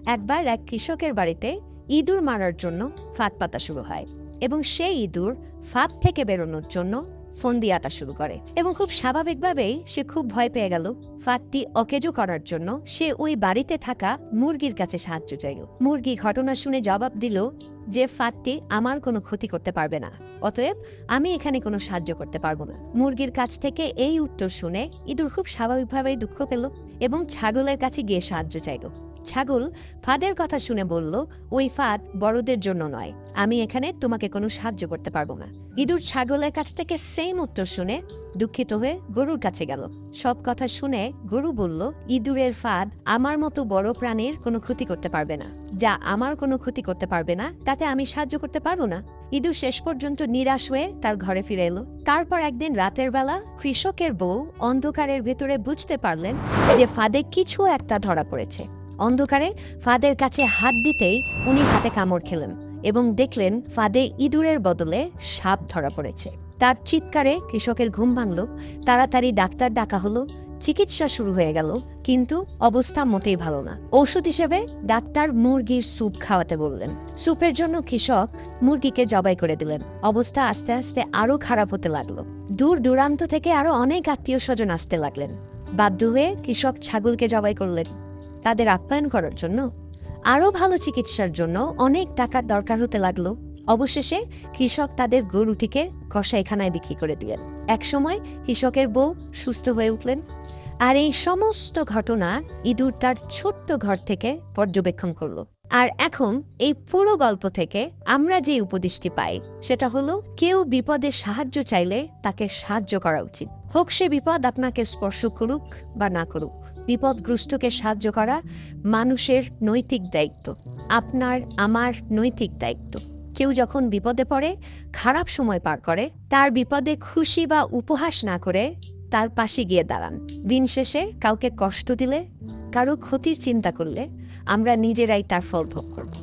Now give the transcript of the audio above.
একবার এক কৃষকের বাড়িতে ইঁদুর মারার জন্য ফাঁদ পাতা শুরু হয় এবং সেই ইঁদুর ফাঁদ থেকে বেরোনোর জন্য ফন্দি আঁটা শুরু করে এবং খুব স্বাভাবিকভাবেই সে খুব ভয় পেয়ে গেল। ফাঁদটি অকেজো করার জন্য সে ওই বাড়িতে থাকা মুরগির কাছে সাহায্য চাইল। মুরগি ঘটনা শুনে জবাব দিল যে ফাঁদটি আমার কোনো ক্ষতি করতে পারবে না, অতএব আমি এখানে কোনো সাহায্য করতে পারবো না। মুরগির কাছ থেকে এই উত্তর শুনে ইঁদুর খুব স্বাভাবিকভাবেই দুঃখ পেল এবং ছাগলের কাছে গিয়ে সাহায্য চাইল। ছাগল ফাঁদের কথা শুনে বলল, ওই ফাঁদ বড়দের জন্য নয়, আমি এখানে তোমাকে কোনো সাহায্য করতে পারবো না। ইঁদুর ছাগলের কাছ থেকে সেম উত্তর শুনে দুঃখিত হয়ে গরুর কাছে গেল। সব কথা শুনে গরু বলল, ইঁদুরের ফাঁদ আমার মতো বড় প্রাণীর কোনো ক্ষতি করতে পারবে না, যা আমার কোনো ক্ষতি করতে পারবে না তাতে আমি সাহায্য করতে পারবো না। ইঁদুর শেষ পর্যন্ত নিরাশ হয়ে তার ঘরে ফিরে এলো। তারপর একদিন রাতের বেলা কৃষকের বউ অন্ধকারের ভেতরে বুঝতে পারলেন যে ফাঁদে কিছু একটা ধরা পড়েছে। অন্ধকারে ফাঁদের কাছে হাত দিতেই উনি হাতে কামড় খেলেন এবং দেখলেন ফাঁদে ইঁদুরের বদলে সাপ ধরা পড়েছে। তার চিৎকারে কৃষকের ঘুম ভাঙল। তাড়াতাড়ি ডাক্তার ডাকা হলো। চিকিৎসা শুরু হয়ে গেল, কিন্তু অবস্থা মোটেই ভালো না। ঔষধ হিসেবে ডাক্তার মুরগির স্যুপ খাওয়াতে বললেন। স্যুপের জন্য কৃষক মুরগিকে জবাই করে দিলেন। অবস্থা আস্তে আস্তে আরো খারাপ হতে লাগলো। দূর দূরান্ত থেকে আরো অনেক আত্মীয় স্বজন আসতে লাগলেন। বাধ্য হয়ে কৃষক ছাগলকে জবাই করলেন তাদের আপ্যায়ন করার জন্য। আরো ভালো চিকিৎসার জন্য অনেক টাকার দরকার হতে লাগলো। অবশেষে কৃষক তাদের গরুটিকে কসাইখানায় বিক্রি করে দিলেন। একসময় কৃষকের বউ সুস্থ হয়ে উঠলেন। আর এই সমস্ত ঘটনা ইঁদুর তার ছোট্ট ঘর থেকে পর্যবেক্ষণ করলো। আর এখন এই পুরো গল্প থেকে আমরা যে উপদেশটি পাই সেটা হলো, কেউ বিপদে সাহায্য চাইলে তাকে সাহায্য করা উচিত, হোক সে বিপদ আপনাকে স্পর্শ করুক বা না করুক। বিপদগ্রস্তকে সাহায্য করা মানুষের নৈতিক দায়িত্ব, আপনার আমার নৈতিক দায়িত্ব। কেউ যখন বিপদে পড়ে, খারাপ সময় পার করে, তার বিপদে খুশি বা উপহাস না করে তার পাশে গিয়ে দাঁড়ান। দিন শেষে কাউকে কষ্ট দিলে, কারো ক্ষতির চিন্তা করলে আমরা নিজেরাই তার ফল ভোগ করব।